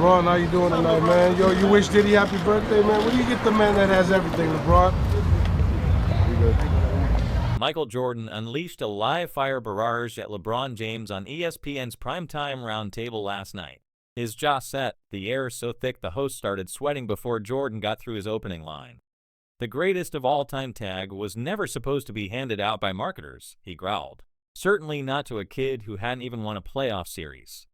LeBron, how you doing tonight, man? Yo, you wish Diddy happy birthday, man? Where do you get the man that has everything, LeBron? You good? Michael Jordan unleashed a live-fire barrage at LeBron James on ESPN's primetime roundtable last night. His jaw set, the air so thick the host started sweating before Jordan got through his opening line. The greatest of all-time tag was never supposed to be handed out by marketers, he growled. Certainly not to a kid who hadn't even won a playoff series.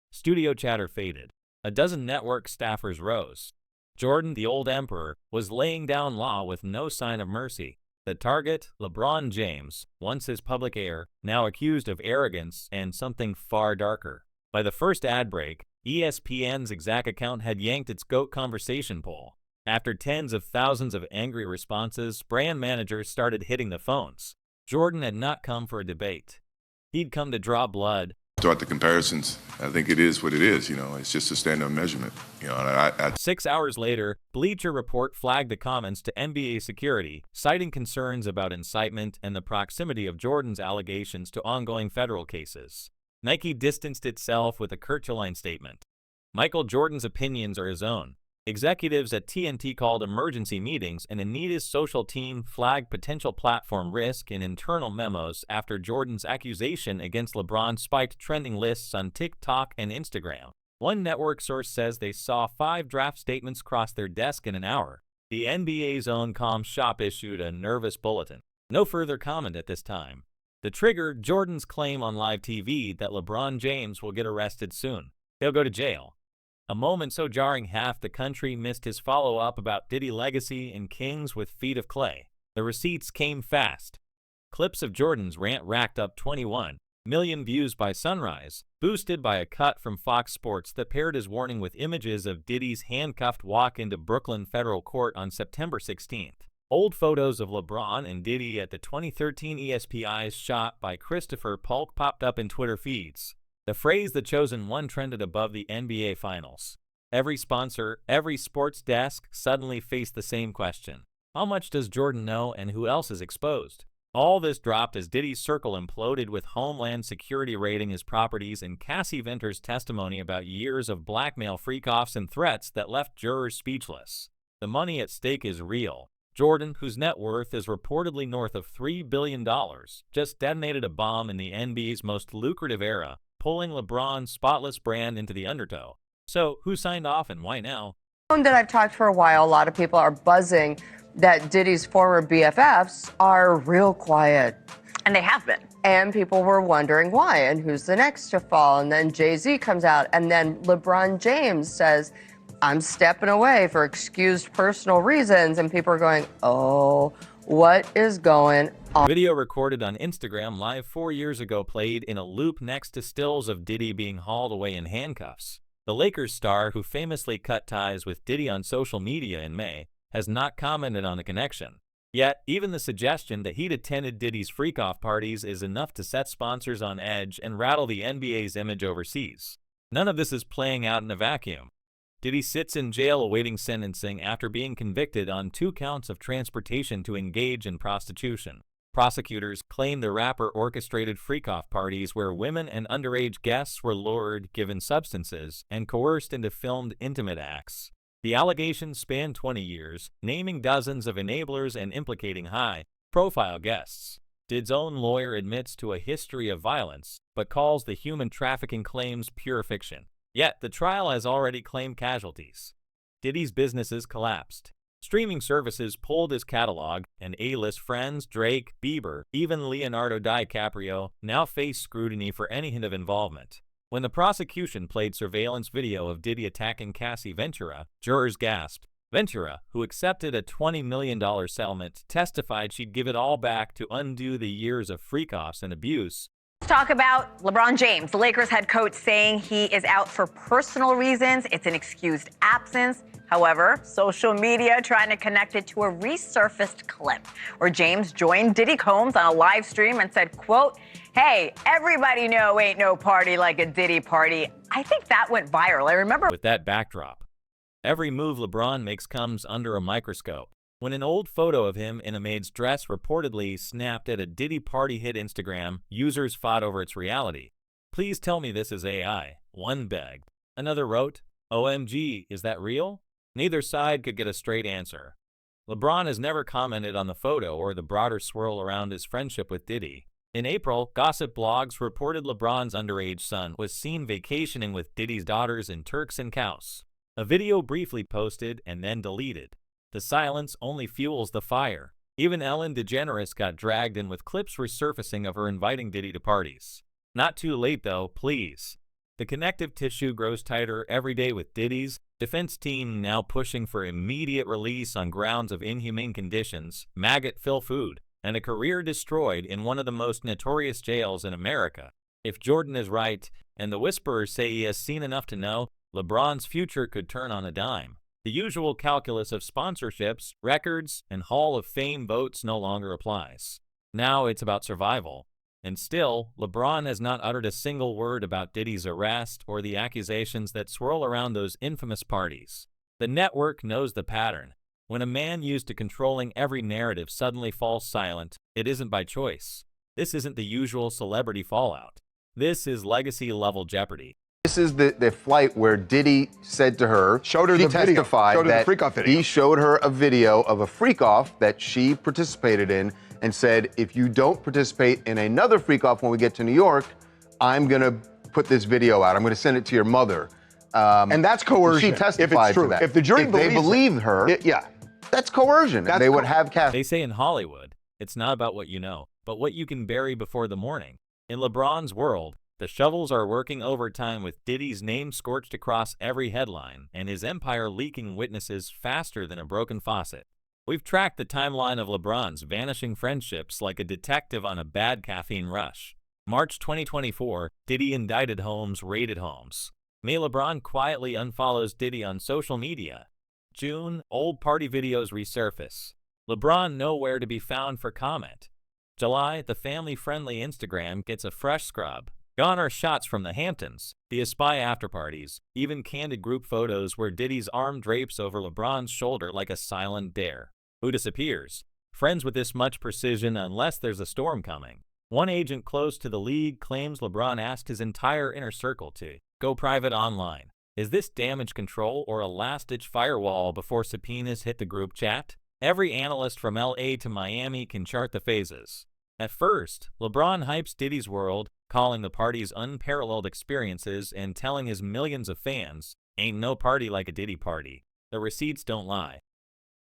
Studio chatter faded. A dozen network staffers rose. Jordan, the old emperor, was laying down law with no sign of mercy. The target, LeBron James, once his public heir, now accused of arrogance and something far darker. By the first ad break, ESPN's exec account had yanked its GOAT conversation poll. After tens of thousands of angry responses, brand managers started hitting the phones. Jordan had not come for a debate. He'd come to draw blood. Start the comparisons. I think it is what it is, it's just a standard measurement. 6 hours later, Bleacher Report flagged the comments to NBA security, citing concerns about incitement and the proximity of Jordan's allegations to ongoing federal cases. Nike distanced itself with a curt-to-line statement. Michael Jordan's opinions are his own. Executives at TNT called emergency meetings, and Anita's social team flagged potential platform risk in internal memos after Jordan's accusation against LeBron spiked trending lists on TikTok and Instagram. One network source says they saw 5 draft statements cross their desk in an hour. The NBA's own comm shop issued a nervous bulletin. No further comment at this time. The trigger, Jordan's claim on live TV that LeBron James will get arrested soon. He'll go to jail. A moment so jarring half the country missed his follow-up about Diddy legacy and Kings with feet of clay. The receipts came fast. Clips of Jordan's rant racked up 21 million views by sunrise, boosted by a cut from Fox Sports that paired his warning with images of Diddy's handcuffed walk into Brooklyn federal court on September 16th. Old photos of LeBron and Diddy at the 2013 ESPY's shot by Christopher Polk popped up in Twitter feeds. The phrase "the chosen one" trended above the NBA Finals. Every sponsor, every sports desk suddenly faced the same question. How much does Jordan know and who else is exposed? All this dropped as Diddy's circle imploded with Homeland Security raiding his properties and Cassie Venter's testimony about years of blackmail freak-offs and threats that left jurors speechless. The money at stake is real. Jordan, whose net worth is reportedly north of $3 billion, just detonated a bomb in the NBA's most lucrative era, pulling LeBron's spotless brand into the undertow. So, who signed off and why now? That I've talked for a while, a lot of people are buzzing that Diddy's former BFFs are real quiet. And they have been. And people were wondering why and who's the next to fall. And then Jay-Z comes out and then LeBron James says, I'm stepping away for excused personal reasons. And people are going, oh, what is going on? Video recorded on Instagram Live 4 years ago played in a loop next to stills of Diddy being hauled away in handcuffs. The Lakers star, who famously cut ties with Diddy on social media in May, has not commented on the connection. Yet, even the suggestion that he'd attended Diddy's freak-off parties is enough to set sponsors on edge and rattle the NBA's image overseas. None of this is playing out in a vacuum. Diddy sits in jail awaiting sentencing after being convicted on 2 counts of transportation to engage in prostitution. Prosecutors claim the rapper orchestrated freak-off parties where women and underage guests were lured, given substances, and coerced into filmed intimate acts. The allegations span 20 years, naming dozens of enablers and implicating high-profile guests. Diddy's own lawyer admits to a history of violence, but calls the human trafficking claims pure fiction. Yet, the trial has already claimed casualties. Diddy's businesses collapsed. Streaming services pulled his catalog, and A-list friends Drake, Bieber, even Leonardo DiCaprio now face scrutiny for any hint of involvement. When the prosecution played surveillance video of Diddy attacking Cassie Ventura, jurors gasped. Ventura, who accepted a $20 million settlement, testified she'd give it all back to undo the years of freak-offs and abuse. Let's talk about LeBron James, the Lakers head coach, saying he is out for personal reasons. It's an excused absence. However, social media trying to connect it to a resurfaced clip where James joined Diddy Combs on a live stream and said, quote, "Hey, everybody know ain't no party like a Diddy party." I think that went viral. I remember. With that backdrop, every move LeBron makes comes under a microscope. When an old photo of him in a maid's dress reportedly snapped at a Diddy party hit Instagram, users fought over its reality. Please tell me this is AI. One begged. Another wrote, OMG, is that real? Neither side could get a straight answer. LeBron has never commented on the photo or the broader swirl around his friendship with Diddy. In April, gossip blogs reported LeBron's underage son was seen vacationing with Diddy's daughters in Turks and Caicos. A video briefly posted and then deleted. The silence only fuels the fire. Even Ellen DeGeneres got dragged in with clips resurfacing of her inviting Diddy to parties. Not too late though, please. The connective tissue grows tighter every day with Diddy's defense team now pushing for immediate release on grounds of inhumane conditions, maggot-filled food, and a career destroyed in one of the most notorious jails in America. If Jordan is right, and the whisperers say he has seen enough to know, LeBron's future could turn on a dime. The usual calculus of sponsorships, records, and Hall of Fame votes no longer applies. Now it's about survival. And still, LeBron has not uttered a single word about Diddy's arrest or the accusations that swirl around those infamous parties. The network knows the pattern. When a man used to controlling every narrative suddenly falls silent, it isn't by choice. This isn't the usual celebrity fallout. This is legacy-level jeopardy. This is the flight where Diddy said to her, showed her she the video, testified showed her the that freak-off video. he showed her a video of a freak-off that she participated in and said, if you don't participate in another freak-off when we get to New York, I'm going to put this video out. I'm going to send it to your mother. And that's coercion, She testified if it's true. to that. If the jury if they believed her, yeah. that's coercion. That's they would have cast. They say in Hollywood, it's not about what you know, but what you can bury before the morning. In LeBron's world, the shovels are working overtime with Diddy's name scorched across every headline and his empire leaking witnesses faster than a broken faucet. We've tracked the timeline of LeBron's vanishing friendships like a detective on a bad caffeine rush. March 2024, Diddy indicted Holmes raided homes. May LeBron quietly unfollows Diddy on social media. June, old party videos resurface. LeBron nowhere to be found for comment. July, the family-friendly Instagram gets a fresh scrub. Gone are shots from the Hamptons, the Aspy after-parties, even candid group photos where Diddy's arm drapes over LeBron's shoulder like a silent dare. Who disappears? Friends with this much precision unless there's a storm coming. One agent close to the league claims LeBron asked his entire inner circle to go private online. Is this damage control or a last-ditch firewall before subpoenas hit the group chat? Every analyst from LA to Miami can chart the phases. At first, LeBron hypes Diddy's world, calling the party's unparalleled experiences and telling his millions of fans, ain't no party like a Diddy party. The receipts don't lie.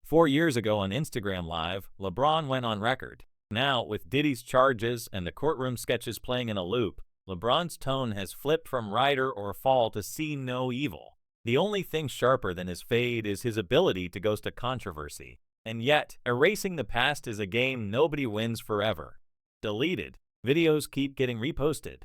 4 years ago on Instagram Live, LeBron went on record. Now, with Diddy's charges and the courtroom sketches playing in a loop, LeBron's tone has flipped from rider or fall to see no evil. The only thing sharper than his fade is his ability to ghost a controversy. And yet, erasing the past is a game nobody wins forever. Deleted. Videos keep getting reposted.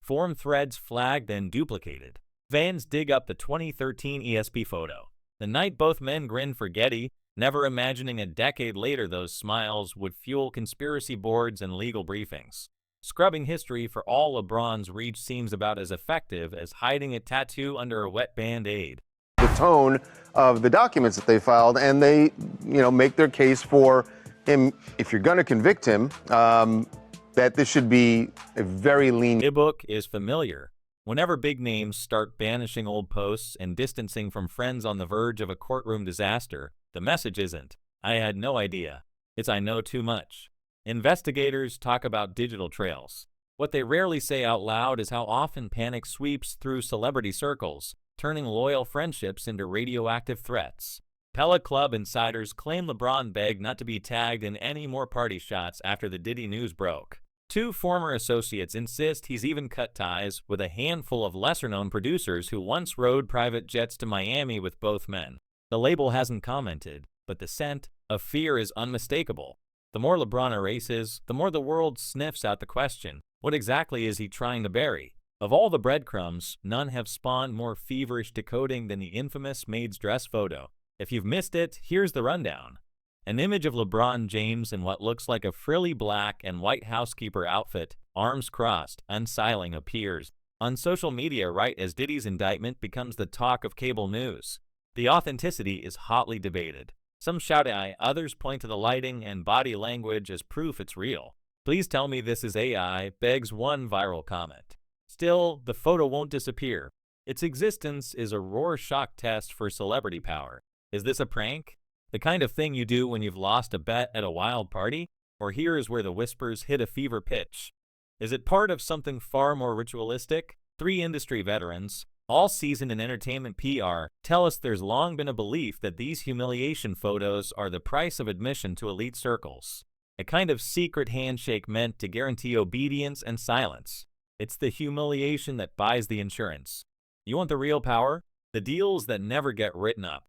Forum threads flagged and duplicated. Fans dig up the 2013 ESP photo. The night both men grinned for Getty, never imagining a decade later those smiles would fuel conspiracy boards and legal briefings. Scrubbing history for all LeBron's reach seems about as effective as hiding a tattoo under a wet Band-Aid. The tone of the documents that they filed, and they, make their case for him. If you're going to convict him, that this should be a very lean. The book is familiar. Whenever big names start banishing old posts and distancing from friends on the verge of a courtroom disaster, the message isn't, I had no idea. It's I know too much. Investigators talk about digital trails. What they rarely say out loud is how often panic sweeps through celebrity circles, turning loyal friendships into radioactive threats. Pella Club insiders claim LeBron begged not to be tagged in any more party shots after the Diddy news broke. 2 former associates insist he's even cut ties with a handful of lesser-known producers who once rode private jets to Miami with both men. The label hasn't commented, but the scent of fear is unmistakable. The more LeBron erases, the more the world sniffs out the question, what exactly is he trying to bury? Of all the breadcrumbs, none have spawned more feverish decoding than the infamous maid's dress photo. If you've missed it, here's the rundown. An image of LeBron James in what looks like a frilly black and white housekeeper outfit, arms crossed, unsiling, appears on social media right as Diddy's indictment becomes the talk of cable news. The authenticity is hotly debated. Some shout AI, others point to the lighting and body language as proof it's real. Please tell me this is AI, begs one viral comment. Still, the photo won't disappear. Its existence is a Rorschach test for celebrity power. Is this a prank? The kind of thing you do when you've lost a bet at a wild party? Or here is where the whispers hit a fever pitch. Is it part of something far more ritualistic? 3 industry veterans, all seasoned in entertainment PR, tell us there's long been a belief that these humiliation photos are the price of admission to elite circles. A kind of secret handshake meant to guarantee obedience and silence. It's the humiliation that buys the insurance. You want the real power? The deals that never get written up.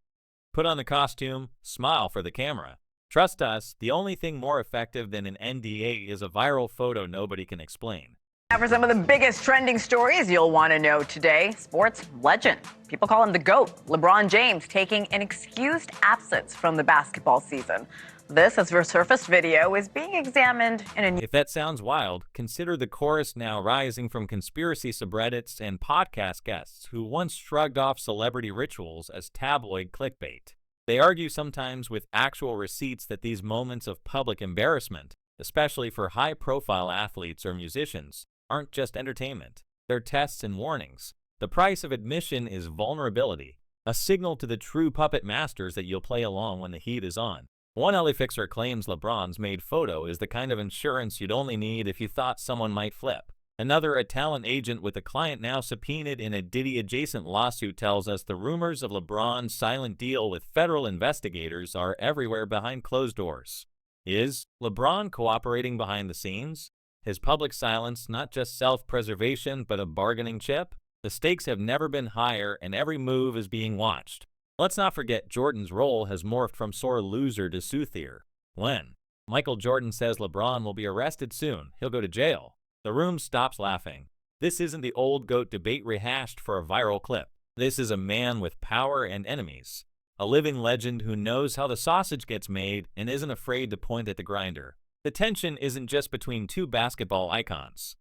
Put on the costume, smile for the camera. Trust us, the only thing more effective than an NDA is a viral photo nobody can explain. Now for some of the biggest trending stories you'll want to know today, sports legend. People call him the GOAT, LeBron James, taking an excused absence from the basketball season. This, as resurfaced video, is being examined in a new... If that sounds wild, consider the chorus now rising from conspiracy subreddits and podcast guests who once shrugged off celebrity rituals as tabloid clickbait. They argue sometimes with actual receipts that these moments of public embarrassment, especially for high-profile athletes or musicians, aren't just entertainment. They're tests and warnings. The price of admission is vulnerability, a signal to the true puppet masters that you'll play along when the heat is on. One LA fixer claims LeBron's made photo is the kind of insurance you'd only need if you thought someone might flip. Another, a talent agent with a client now subpoenaed in a Diddy-adjacent lawsuit, tells us the rumors of LeBron's silent deal with federal investigators are everywhere behind closed doors. Is LeBron cooperating behind the scenes? His public silence not just self-preservation but a bargaining chip? The stakes have never been higher and every move is being watched. Let's not forget Jordan's role has morphed from sore loser to soother. When Michael Jordan says LeBron will be arrested soon, he'll go to jail, the room stops laughing. This isn't the old GOAT debate rehashed for a viral clip. This is a man with power and enemies. A living legend who knows how the sausage gets made and isn't afraid to point at the grinder. The tension isn't just between 2 basketball icons.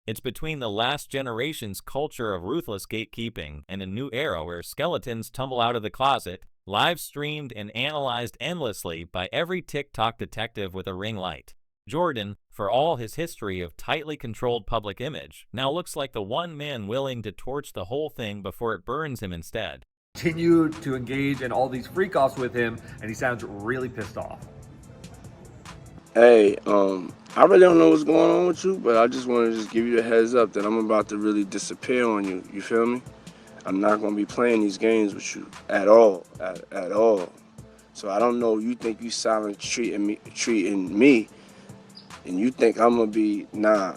It's between the last generation's culture of ruthless gatekeeping and a new era where skeletons tumble out of the closet, live streamed and analyzed endlessly by every TikTok detective with a ring light. Jordan, for all his history of tightly controlled public image, now looks like the one man willing to torch the whole thing before it burns him instead. Continue to engage in all these freak-offs with him, and he sounds really pissed off. Hey, I really don't know what's going on with you, but I just want to just give you a heads up that I'm about to really disappear on you. You feel me? I'm not going to be playing these games with you at all, at all. So I don't know. You think you silent treating me, and you think I'm going to be, nah.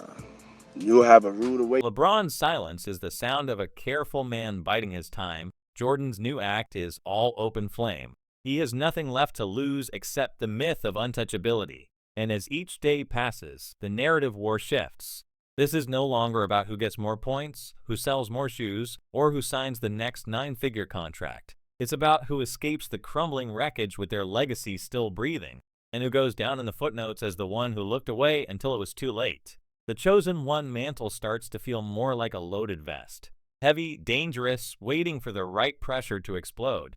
You'll have a rude awakening. LeBron's silence is the sound of a careful man biding his time. Jordan's new act is all open flame. He has nothing left to lose except the myth of untouchability. And as each day passes, the narrative war shifts. This is no longer about who gets more points, who sells more shoes, or who signs the next 9-figure contract. It's about who escapes the crumbling wreckage with their legacy still breathing, and who goes down in the footnotes as the one who looked away until it was too late. The chosen one mantle starts to feel more like a loaded vest. Heavy, dangerous, waiting for the right pressure to explode.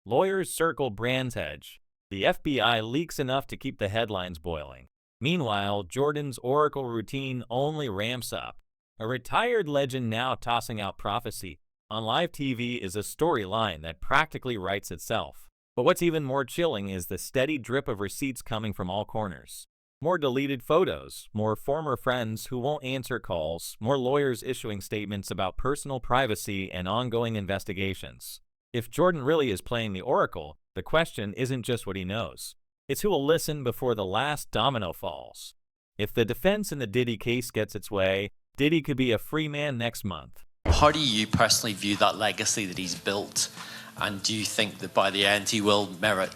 Lawyers circle Brand's hedge. The FBI leaks enough to keep the headlines boiling. Meanwhile, Jordan's oracle routine only ramps up. A retired legend now tossing out prophecy on live TV is a storyline that practically writes itself. But what's even more chilling is the steady drip of receipts coming from all corners. More deleted photos, more former friends who won't answer calls, more lawyers issuing statements about personal privacy and ongoing investigations. If Jordan really is playing the oracle, the question isn't just what he knows. It's who will listen before the last domino falls. If the defense in the Diddy case gets its way, Diddy could be a free man next month. How do you personally view that legacy that he's built? And do you think that by the end he will merit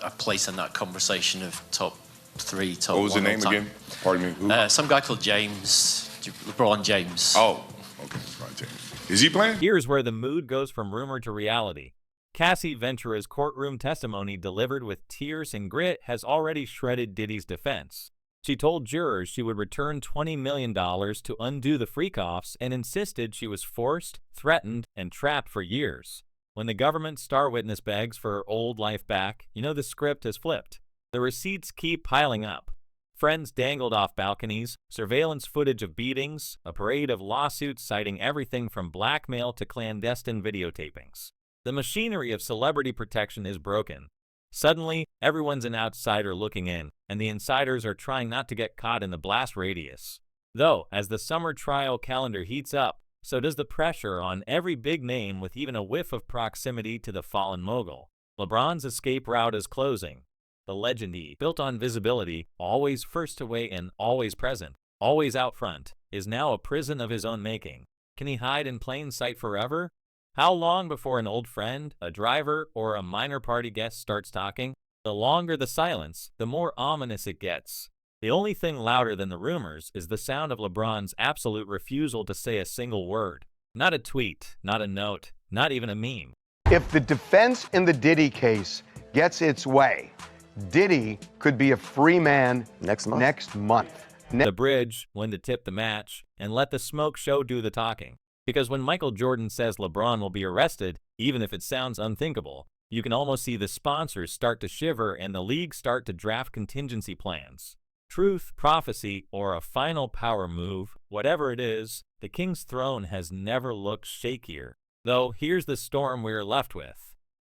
a place in that conversation of top 3, top 1? What was the name again? Pardon me. Who? Some guy called James, LeBron James. Oh, okay, LeBron James. Is he playing? Here's where the mood goes from rumor to reality. Cassie Ventura's courtroom testimony delivered with tears and grit has already shredded Diddy's defense. She told jurors she would return $20 million to undo the freak-offs and insisted she was forced, threatened, and trapped for years. When the government star witness begs for her old life back, you know the script has flipped. The receipts keep piling up. Friends dangled off balconies, surveillance footage of beatings, a parade of lawsuits citing everything from blackmail to clandestine videotapings. The machinery of celebrity protection is broken. Suddenly, everyone's an outsider looking in, and the insiders are trying not to get caught in the blast radius. Though, as the summer trial calendar heats up, so does the pressure on every big name with even a whiff of proximity to the fallen mogul. LeBron's escape route is closing. The legend he built on visibility, always first away and always present, always out front, is now a prison of his own making. Can he hide in plain sight forever? How long before an old friend, a driver, or a minor party guest starts talking? The longer the silence, the more ominous it gets. The only thing louder than the rumors is the sound of LeBron's absolute refusal to say a single word. Not a tweet, not a note, not even a meme. If the defense in the Diddy case gets its way, Diddy could be a free man next month. The bridge, when to tip the match, and let the smoke show do the talking. Because when Michael Jordan says LeBron will be arrested, even if it sounds unthinkable, you can almost see the sponsors start to shiver and the league start to draft contingency plans. Truth, prophecy, or a final power move, whatever it is, the king's throne has never looked shakier. Though here's the storm we're left with.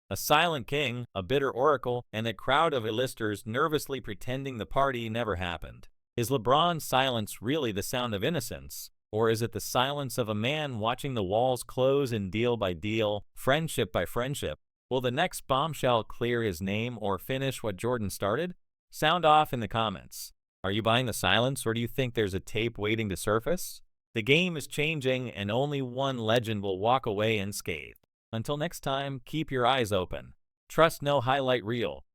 A silent king, a bitter oracle, and a crowd of A-listers nervously pretending the party never happened. Is LeBron's silence really the sound of innocence? Or is it the silence of a man watching the walls close in deal by deal, friendship by friendship? Will the next bombshell clear his name or finish what Jordan started? Sound off in the comments. Are you buying the silence, or do you think there's a tape waiting to surface? The game is changing, and only one legend will walk away unscathed. Until next time, keep your eyes open. Trust no highlight reel.